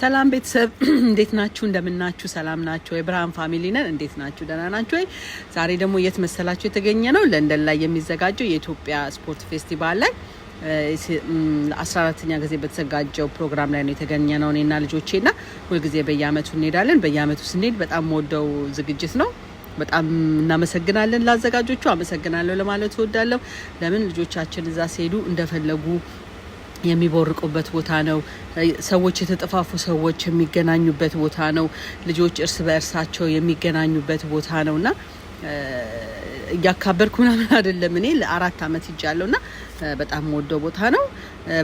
ሰላም ቤተሰብ እንዴት ናችሁ? እንደምናችሁ? ሰላም ናችሁ? የብርሃን ፋሚሊ ነን። እንዴት ናችሁ? ደህና ናችሁ ወይ? ዛሬ ደግሞ የት መሰላችሁ የተገኘ ነው? ለንደን ላይ የሚዘጋጀው የኢትዮጵያ ስፖርት ፌስቲቫል ላይ 14ኛ ጊዜ በተዘጋጀው ፕሮግራም ላይ ነው የተገኘ ነው። እኔና ልጆቼና ሁልጊዜ በየአመቱ እንሄዳለን። በየአመቱ ስንሄድ በጣም ወደው ዝግጅት ነው። በጣም እናመሰግናለን ላዘጋጆቹ። አመሰግናለሁ ለማለት እወዳለሁ። ለምን ልጆቻችን እዛ ሲሄዱ እንደፈለጉ የሚቦርቁበት ቦታ ነው። ሰዎች የተጠፋፉ ሰዎች የሚገናኙበት ቦታ ነው። ልጆች እርስ በእርሳቸው የሚገናኙበት ቦታ ነውና እያካበርኩ ምናምን አይደለም። እኔ ለ4 አመት ይጃለውና በጣም ወደው ቦታ ነው።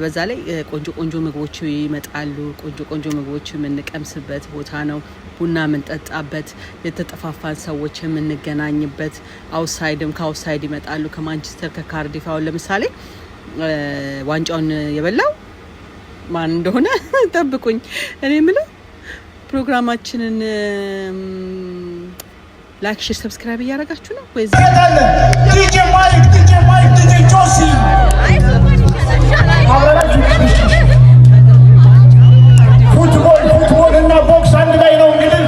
በዛ ላይ ቆንጆ ምግቦች ይመጣሉ። ቆንጆ ምግቦች የምንቀምስበት ቦታ ነው። ቡና የምንጠጣበት፣ የተጠፋፋን ሰዎች የምንገናኝበት፣ አውትሳይድም ከአውትሳይድ ይመጣሉ። ከማንቸስተር ከካርዲፍ አሁን ለምሳሌ ዋንጫውን የበላው ማን እንደሆነ ጠብቁኝ። እኔ የምለው ፕሮግራማችንን ላይክ፣ ሼር፣ ሰብስክራይብ እያደረጋችሁ ነው ወይስ ዲጄ ማይክ ዲጄ ጆሲ ፉትቦል እና ቦክስ አንድ ላይ ነው እንግዲህ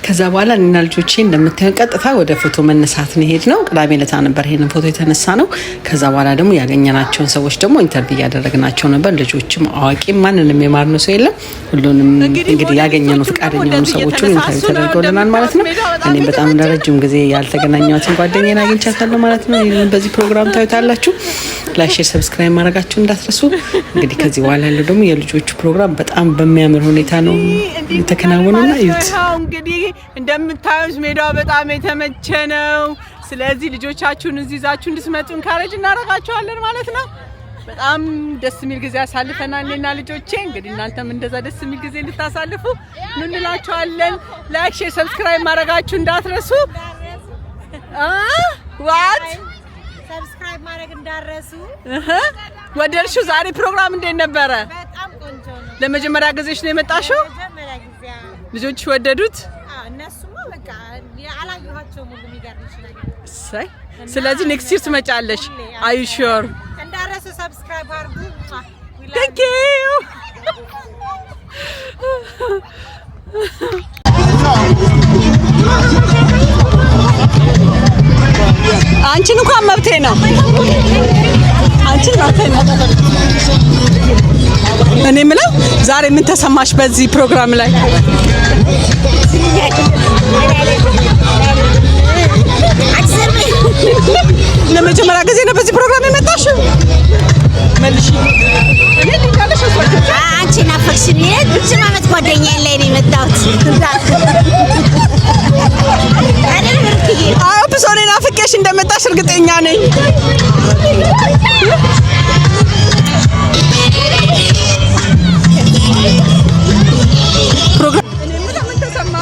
ከዛ በኋላ እኔና ልጆቼ እንደምታዩ ቀጥታ ወደ ፎቶ መነሳት ነው ሄድ ነው። ቅዳሜ ዕለት ነበር ይሄንን ፎቶ የተነሳ ነው። ከዛ በኋላ ደግሞ ያገኘናቸውን ሰዎች ደግሞ ኢንተርቪው ያደረግናቸው ነበር። ልጆችም አዋቂም ማንንም የማርነው ሰው የለም። ሁሉንም እንግዲህ ያገኘነው ፍቃደኛ የሆኑ ሰዎችን ኢንተርቪው ተደርገውልናል ማለት ነው። እኔም በጣም ለረጅም ጊዜ ያልተገናኘኋትን ጓደኛዬን አግኝቻታለሁ ማለት ነው። ይሄንን በዚህ ፕሮግራም ታዩታላችሁ። ላይክ፣ ሼር፣ ሰብስክራይብ ማድረጋችሁ እንዳትረሱ። እንግዲህ ከዚህ በኋላ ያለው ደግሞ የልጆቹ ፕሮግራም በጣም በሚያምር ሁኔታ ነው የተከናወነውና እዩት። እንግዲህ እንደምታዩት ሜዳው በጣም የተመቸ ነው። ስለዚህ ልጆቻችሁን እዚህ ይዛችሁ እንድትመጡ እንካሬጅ እናደርጋችኋለን ማለት ነው። በጣም ደስ የሚል ጊዜ አሳልፈናል እኔና ልጆቼ። እንግዲህ እናንተም እንደዛ ደስ የሚል ጊዜ እንድታሳልፉ ምን እንላችኋለን። ላይክ፣ ሼር፣ ሰብስክራይብ ማድረጋችሁ እንዳትረሱ። ዋት ሰብስክራይብ ማድረግ እንዳትረሱ። ወደድሽው? ዛሬ ፕሮግራም እንዴት ነበረ? በጣም ቆንጆ ነው። ለመጀመሪያ ጊዜሽ ነው የመጣሽው? ለመጀመሪያ ጊዜ። ልጆች ወደዱት? እነሱማ በቃ ያላየኋቸው ሙሉ የሚገርምሽ ነገር። እሰይ። ስለዚህ ኔክስት ይር ትመጫለሽ? አር ዩ ሹር? እንዳትረሱ ሰብስክራይብ አድርጉ። ታንክ ዩ። አንቺን እንኳን መብቴ ነው። አንቺን መብቴ ነው። እኔ የምለው ዛሬ ምን ተሰማሽ በዚህ ፕሮግራም ላይ? ለመጀመሪያ ጊዜ ነው በዚህ ፕሮግራም የመጣሽው? መልሽ። እኔ ልጅ አንቺ ናፈቅሽኝ። ረጅም ዓመት ጓደኛዬ ላይ ነው የመጣሁት። አዎ ፕሶኔ ናፍቄሽ እንደመጣሽ እርግጠኛ ነኝ። ፕሮግራም እኔ ምን ተሰማ?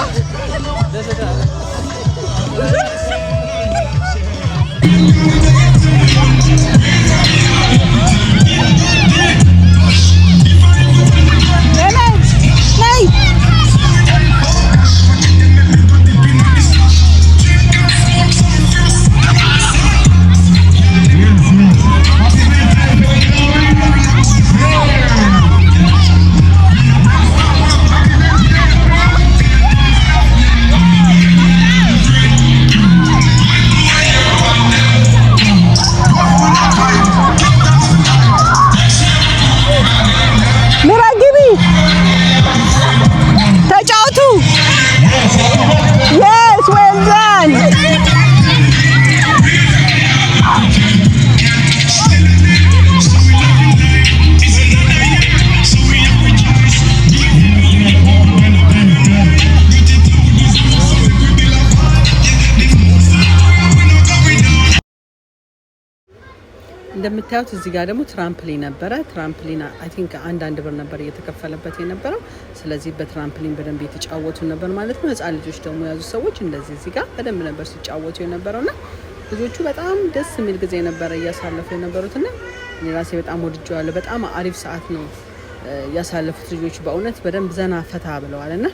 እንደምታዩት እዚህ ጋር ደግሞ ትራምፕሊን ነበረ። ትራምፕሊን አይ ቲንክ አንድ ብር ነበር እየተከፈለበት የነበረው። ስለዚህ በትራምፕሊን በደንብ የተጫወቱ ነበር ማለት ነው። ህጻን ልጆች ደግሞ የያዙ ሰዎች እንደዚህ እዚህ ጋር በደንብ ነበር ሲጫወቱ የነበረውና ልጆቹ በጣም ደስ የሚል ጊዜ ነበረ እያሳለፉ የነበሩትና እኔ ራሴ በጣም ወድጄዋለሁ። በጣም አሪፍ ሰዓት ነው ያሳለፉት ልጆቹ በእውነት በደንብ ዘና ፈታ ብለዋልና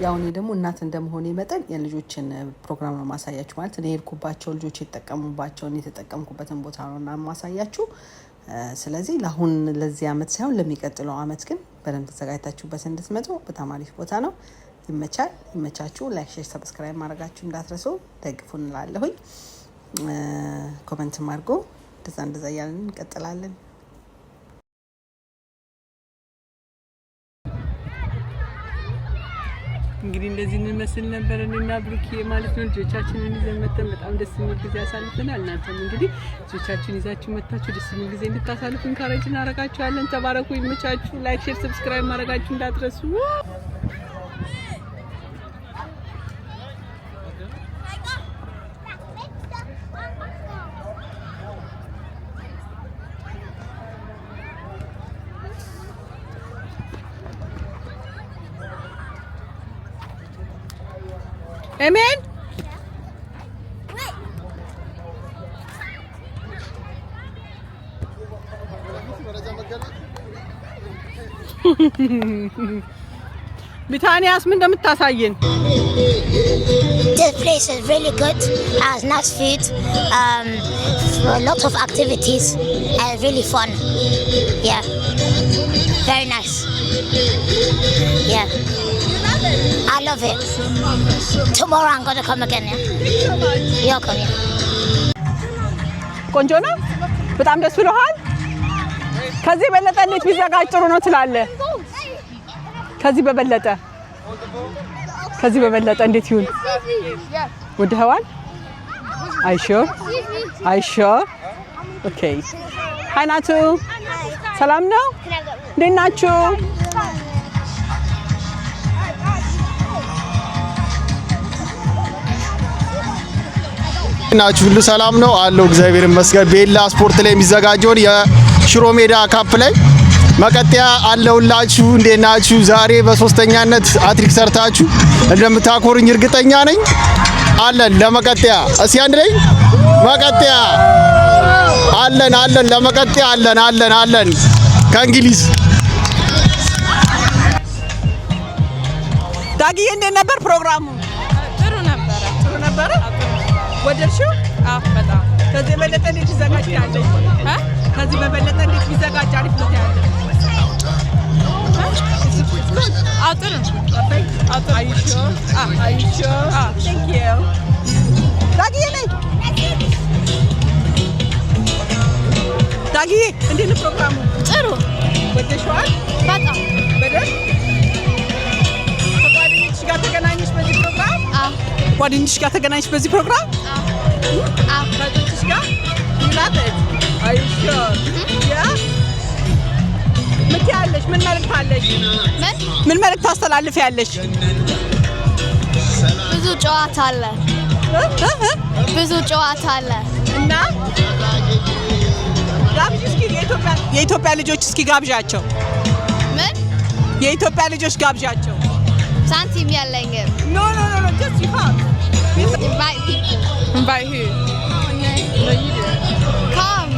ያው እኔ ደግሞ እናት እንደመሆኔ መጠን የልጆችን ፕሮግራም ነው ማሳያችሁ ማለት እኔ ሄድኩባቸው ልጆች የተጠቀሙባቸው እኔ የተጠቀምኩበትን ቦታ ነው እና ማሳያችሁ። ስለዚህ ለአሁን ለዚህ አመት ሳይሆን ለሚቀጥለው አመት ግን በደንብ ተዘጋጅታችሁበት እንድትመጡ በጣም አሪፍ ቦታ ነው። ይመቻችሁ። ላይክ፣ ሼር፣ ሰብስክራይብ ማድረጋችሁ እንዳትረሱ። ደግፉን እንላለሁኝ። ኮሜንት አድርጉ። እንደዛ እያልን እንቀጥላለን። እንግዲህ እንደዚህ እንመስል ነበር እኔና ብሩኬ ማለት ነው። ልጆቻችንን ይዘን መተን በጣም ደስ የሚል ጊዜ አሳልፈናል። እናንተም እንግዲህ ልጆቻችሁን ይዛችሁ መታችሁ ደስ የሚል ጊዜ እንድታሳልፉ እንካሬጅ እናደርጋችኋለን። ተባረኩ፣ ይመቻችሁ። ላይክ፣ ሼር፣ ሰብስክራይብ ማድረጋችሁ እንዳትረሱ። Amen? Bitanias ምን እንደምታሳየን? This place is really good. Has nice food, lots of activities, and really fun. Yeah, very nice. Yeah, I love it. Tomorrow I'm gonna come again. Yeah, you're coming. ቆንጆ ነው። በጣም ደስ ብሎሃል? ከዚህ በለጠ እንዴት ቢዘጋጅ ጥሩ ነው ትላለህ? ከዚህ በበለጠ እንዴት ይሁን? ወደኸዋል? አይሾ ኦኬ። ሃይ ናቱ፣ ሰላም ነው? እንዴት ናችሁ? ናችሁ ሁሉ ሰላም ነው አለው። እግዚአብሔር ይመስገን። ቤላ ስፖርት ላይ የሚዘጋጀውን የሽሮ ሜዳ ካፕ ላይ መቀጠያ አለውላችሁ። እንዴት ናችሁ? ዛሬ በሶስተኛነት አትሪክ ሰርታችሁ እንደምታኮሩኝ እርግጠኛ ነኝ። አለን ለመቀጠያ እስኪ አንድ ላይ መቀጠያ አለን ለመቀጠያ አለን ከእንግሊዝ ዳጊዬ እንዴት ነበር ፕሮግራሙ? ጥሩ ነበረ። ወደድሽው? አዎ በጣም። ከዚህ በበለጠ እንዴት ይዘጋጅ ያለኝ? ከዚህ በበለጠ እንዴት ይዘጋጅ አሪፍ ነው ያለኝ? ጥሩ። Are you sure? Thank you. ዳጊዬ ነኝ። ዳጊዬ እንዴት ነው ፕሮግራሙ? ጥሩ። ወደድሽዋል? በጣም በደንብ። ከጓደኞችሽ ጋር ተገናኘሽ በዚህ ፕሮግራም? ጓደኞችሽ ጋር ተገናኘሽ በዚህ ፕሮግራም? ከልጆችሽ ጋር? You love it? Are you sure? Yeah? ምን ትያለሽ? ምን መልዕክት አለሽ? ምን መልዕክት ታስተላልፊያለሽ? ብዙ ጨዋታ አለ እና ጋብዥ እስኪ የኢትዮጵያ ልጆች እስኪ ጋብዣቸው። ምን? የኢትዮጵያ ልጆች ጋብዣቸው። ሳንቲም ያለኝም። No, just you have. Invite people. Invite who? No, you do. Come.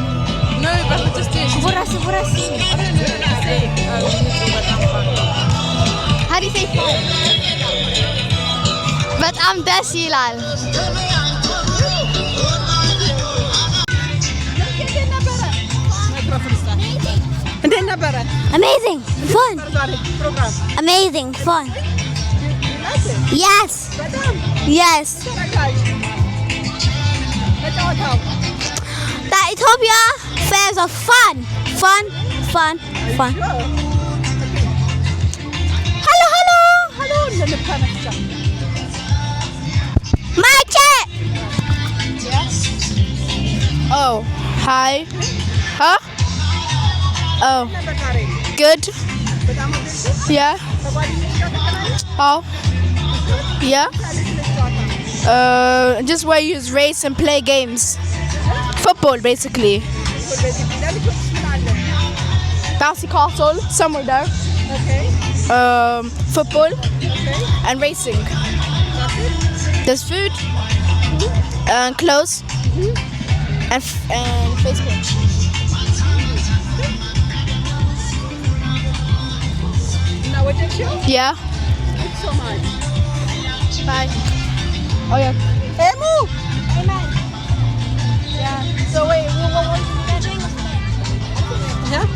No, but just do it. Burası. I don't know what to say. How do you say fun? በጣም ደስ ይላል። እንዴት ነበረ? Amazing, fun. Amazing, fun. Yes. The Ethiopia fairs are fun. Hello. Mache. Oh, hi. Huh? Oh, good. Yeah. Oh, yeah. Just where you race and play games. football basically. Bouncy castle, somewhere there. Okay. Football Okay. and racing. There's food, clothes, and Facebook. Now what did you? Yeah. Thanks so much. Bye. Oh yeah. Hey, move. Yeah. So wait, what Yeah.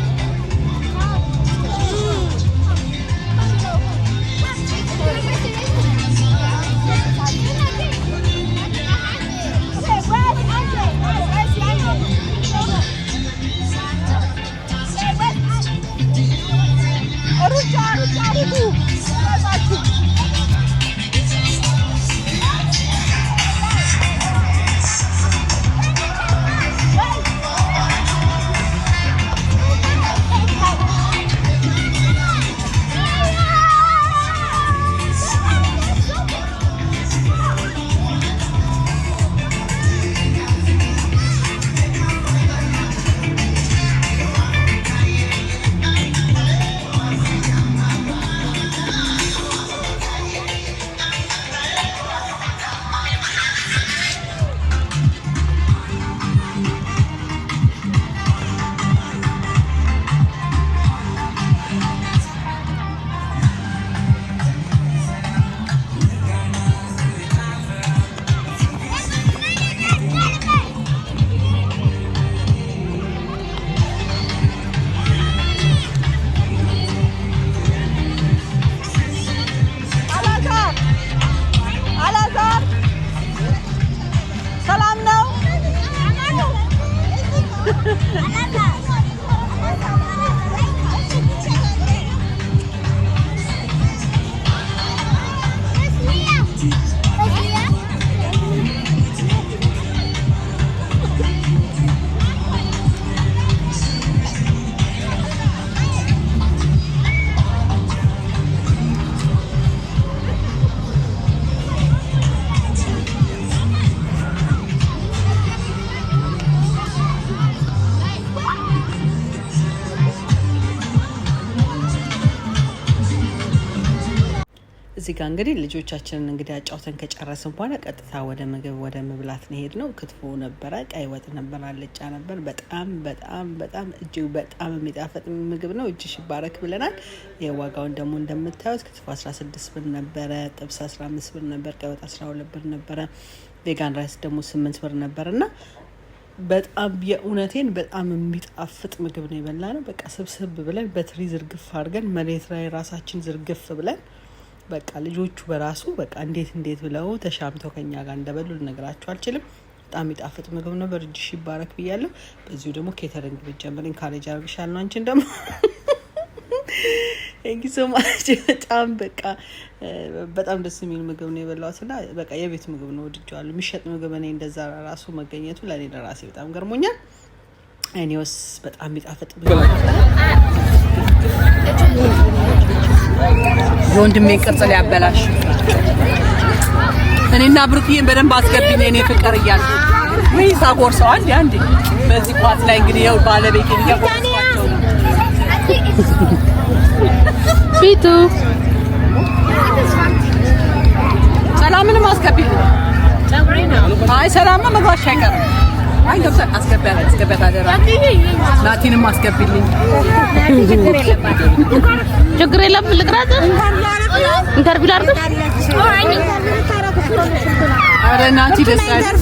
እዚህ ጋር እንግዲህ ልጆቻችንን እንግዲህ አጫውተን ከጨረስን በኋላ ቀጥታ ወደ ምግብ ወደ መብላት ነው ሄድነው። ክትፎ ነበረ፣ ቀይ ወጥ ነበር፣ አልጫ ነበር። በጣም በጣም በጣም እጅግ በጣም የሚጣፍጥ ምግብ ነው። እጅሽ ይባረክ ብለናል። የዋጋውን ደግሞ እንደምታዩት ክትፎ 16 ብር ነበረ፣ ጥብስ 15 ብር ነበር፣ ቀይ ወጥ 12 ብር ነበረ፣ ቬጋን ራይስ ደግሞ 8 ብር ነበርና በጣም የእውነቴን በጣም የሚጣፍጥ ምግብ ነው የበላ ነው። በቃ ስብስብ ብለን በትሪ ዝርግፍ አድርገን መሬት ላይ ራሳችን ዝርግፍ ብለን በቃ ልጆቹ በራሱ በቃ እንዴት ብለው ተሻምተው ከኛ ጋር እንደበሉ ልነግራችሁ አልችልም። በጣም የሚጣፍጥ ምግብ ነበር። እጅሽ ይባረክ ብያለሁ። በዚሁ ደግሞ ኬተሪንግ ብትጀምሪ ኢንካሬጅ አድርግሻለሁ። አንቺን ደግሞ እንግዲህ ሶማች በጣም በቃ በጣም ደስ የሚል ምግብ ነው የበላሁትና በቃ የቤት ምግብ ነው ወድጄዋለሁ። የሚሸጥ ምግብ እኔ እንደዛ ራሱ መገኘቱ ለኔ ለራሴ በጣም ገርሞኛል። እኔውስ በጣም የሚጣፍጥ ምግብ የወንድሜ ቅርጽ ሊያበላሽ እኔና ብሩክዬን በደንብ አስገብኝ እኔ ፍቅር እያልኩ ወይ ሳጎርሰው አንዴ በዚህ ቋት ላይ እንግዲህ ያው ባለቤቴ እያጎርሰዋቸው ነው። ፊቱ ሰላምንም አስገብኝ። አይ ሰላምማ መግባትሽ አይቀርም። አይ ገብተን አስገቢያት አደራ። ናቲንም አስገቢልኝ። ችግር የለም። ልቅራት ኢንተርቪው ላድርግ። ኧረ ናቲ ደስ አይልም።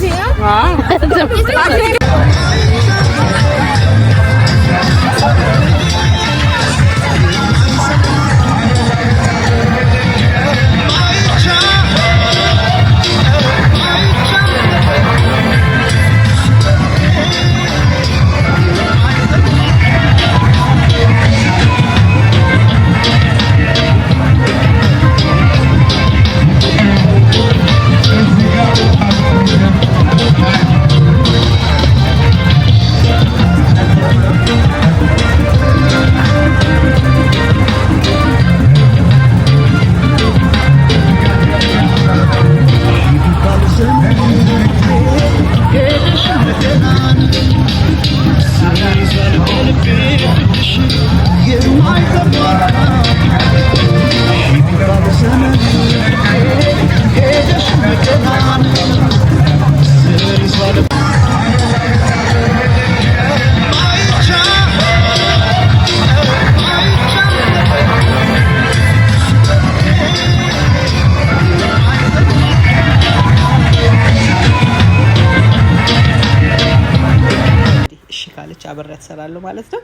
አብሬያት እሰራለሁ ማለት ነው።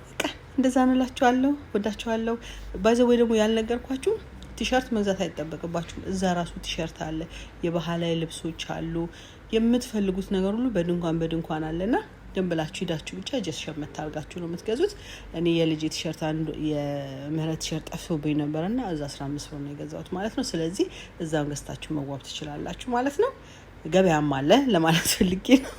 በቃ እንደዛ እንላችኋለሁ። ወዳችኋለሁ። ባይዘው ወይ ደግሞ ያልነገርኳችሁ ቲሸርት መግዛት አይጠበቅባችሁም። እዛ ራሱ ቲሸርት አለ፣ የባህላዊ ልብሶች አሉ፣ የምትፈልጉት ነገር ሁሉ በድንኳን አለና ደንብላችሁ ሄዳችሁ ብቻ ጀስ ሸመት አድርጋችሁ ነው የምትገዙት። እኔ የልጅ ቲሸርት አንዱ የምህረት ቲሸርት ጠፍቶብኝ ነበርና እዛ 15 ብር ነው የገዛሁት ማለት ነው። ስለዚህ እዛም ገዝታችሁ መዋብ ትችላላችሁ ማለት ነው። ገበያም አለ ለማለት ፈልጌ ነው።